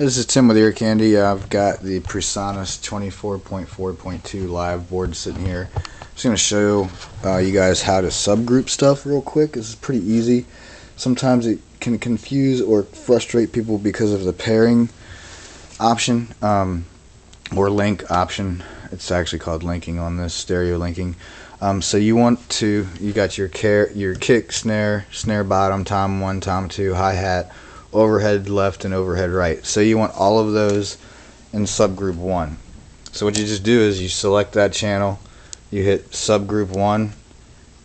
This is Tim with EarCandy. I've got the PreSonus 24.4.2 live board sitting here. I'm just going to show you guys how to subgroup stuff real quick. This is pretty easy. Sometimes it can confuse or frustrate people because of the pairing option or link option. It's actually called linking on this, stereo linking. So you got your kick, snare bottom, tom 1, tom 2, hi-hat, overhead left and overhead right. So you want all of those in subgroup 1. So what you just do is you select that channel, you hit subgroup 1,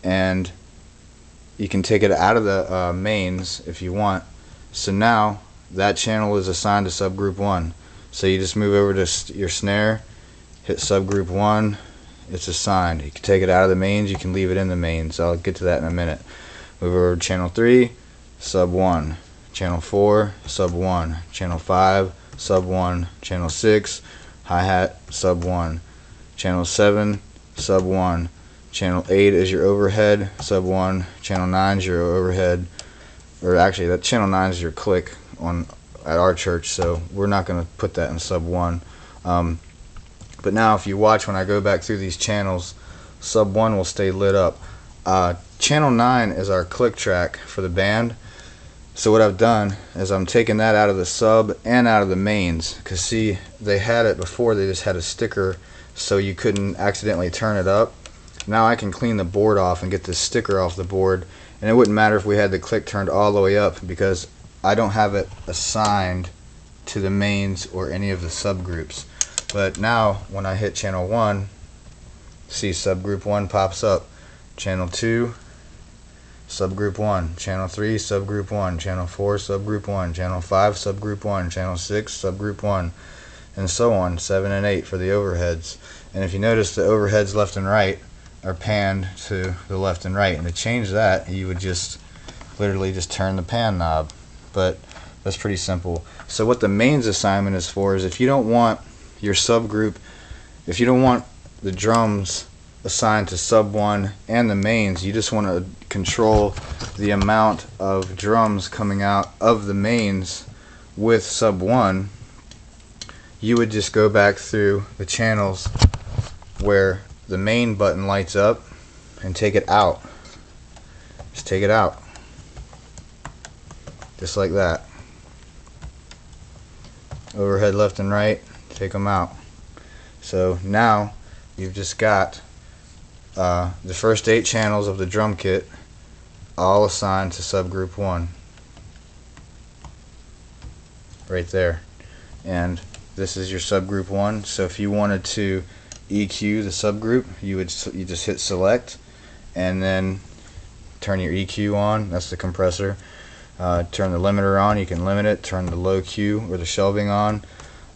and you can take it out of the mains if you want. So now that channel is assigned to subgroup 1. So you just move over to your snare, hit subgroup 1, it's assigned. You can take it out of the mains, you can leave it in the mains. I'll get to that in a minute. Move over to channel 3, sub 1. Channel 4, sub 1. Channel 5, sub 1. Channel 6, hi-hat, sub 1. Channel 7, sub 1. Channel 8 is your overhead, sub 1. Channel 9 is your overhead, or actually that channel 9 is your click at our church, so we're not going to put that in sub 1. But now if you watch when I go back through these channels, sub 1 will stay lit up. Channel 9 is our click track for the band. So what I've done is I'm taking that out of the sub and out of the mains, because see, they had it before, they just had a sticker so you couldn't accidentally turn it up. Now I can clean the board off and get this sticker off the board, and it wouldn't matter if we had the click turned all the way up because I don't have it assigned to the mains or any of the subgroups. But now when I hit channel 1, see subgroup 1 pops up. Channel 2, subgroup 1. Channel 3, subgroup 1. Channel 4, subgroup 1. Channel 5, subgroup 1. Channel 6, subgroup 1. And so on, 7 and 8 for the overheads. And if you notice, the overheads left and right are panned to the left and right. And to change that, you would just literally just turn the pan knob. But that's pretty simple. So what the mains assignment is for is if you don't want your subgroup, if you don't want the drums assigned to sub 1 and the mains, you just want to control the amount of drums coming out of the mains with sub 1, you would just go back through the channels where the main button lights up and take it out. Just take it out. Just like that. Overhead left and right, take them out. So now you've just got the first 8 channels of the drum kit all assigned to subgroup 1 right there, and this is your subgroup 1. So if you wanted to EQ the subgroup, you just hit select and then turn your EQ on. That's the compressor. Turn the limiter on, you can limit it. Turn the low Q or the shelving on.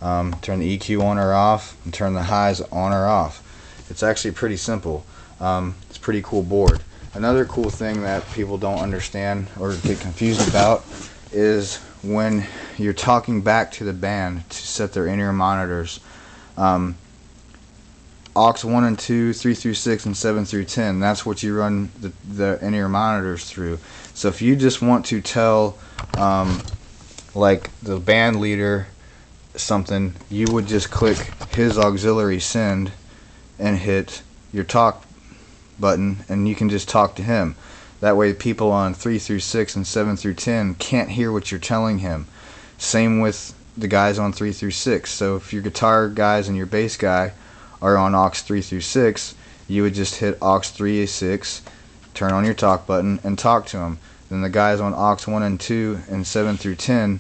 Turn the EQ on or off, and turn the highs on or off. It's actually pretty simple. It's a pretty cool board. Another cool thing that people don't understand or get confused about is when you're talking back to the band to set their in-ear monitors. Aux 1 and 2, 3 through 6, and 7 through 10, that's what you run the in-ear monitors through. So if you just want to tell like the band leader something, you would just click his auxiliary send and hit your talk button, and you can just talk to him. That way people on 3 through 6 and 7 through 10 can't hear what you're telling him. Same with the guys on 3 through 6. So if your guitar guys and your bass guy are on aux 3 through 6, you would just hit aux 3 6, turn on your talk button, and talk to them. Then the guys on aux 1 and 2 and 7 through 10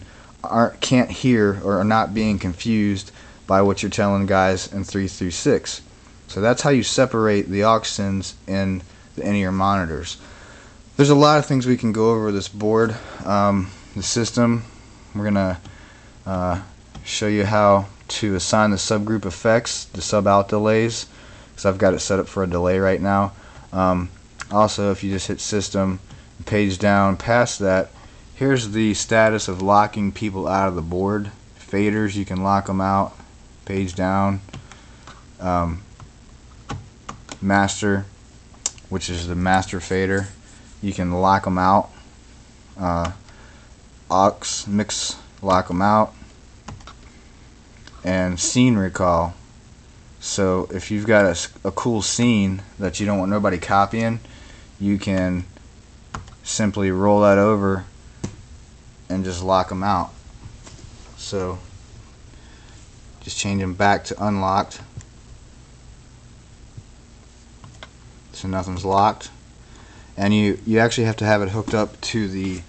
can't hear or are not being confused by what you're telling guys in 3 through 6. So that's how you separate the aux sends in the in-ear monitors. There's a lot of things we can go over with this board. The system, we're going to show you how to assign the subgroup effects, the sub-out delays, because I've got it set up for a delay right now. Also, if you just hit system, page down past that, here's the status of locking people out of the board. Faders, you can lock them out. Page down. Master, which is the master fader, you can lock them out. Aux mix, lock them out. and scene recall. So if you've got a cool scene that you don't want nobody copying, you can simply roll that over and just lock them out. So just change them back to unlocked, so nothing's locked. And you actually have to have it hooked up to the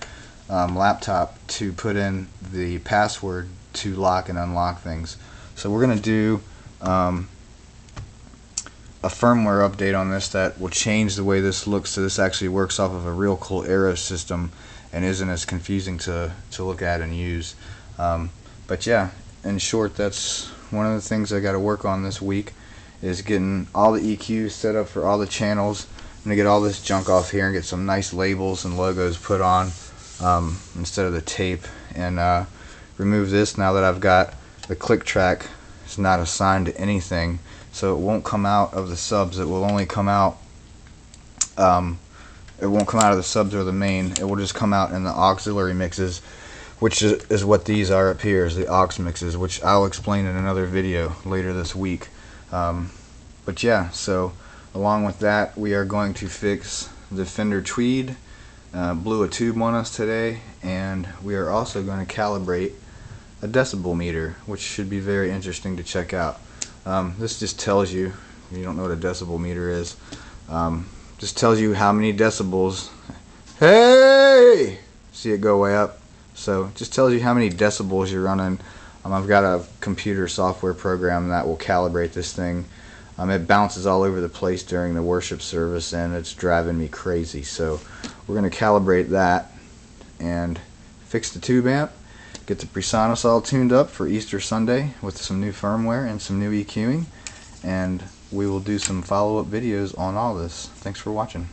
laptop to put in the password to lock and unlock things. So we're going to do a firmware update on this that will change the way this looks, so this actually works off of a real cool arrow system and isn't as confusing to look at and use. But yeah, in short, that's one of the things I got to work on this week, is getting all the EQs set up for all the channels. I'm going to get all this junk off here and get some nice labels and logos put on instead of the tape, and remove this now that I've got the click track. It's not assigned to anything, so it won't come out of the subs. It will only come out, it won't come out of the subs or the main. It will just come out in the auxiliary mixes, which is what these are up here, is the aux mixes, which I'll explain in another video later this week. But yeah, so along with that, we are going to fix the Fender Tweed. Blew a tube on us today, and we are also going to calibrate a decibel meter, which should be very interesting to check out. This just tells you, if you don't know what a decibel meter is, just tells you how many decibels. Hey! See it go way up? So it just tells you how many decibels you're running. I've got a computer software program that will calibrate this thing. It bounces all over the place during the worship service, and it's driving me crazy. So we're going to calibrate that and fix the tube amp, get the PreSonus all tuned up for Easter Sunday with some new firmware and some new EQing, and we will do some follow-up videos on all this. Thanks for watching.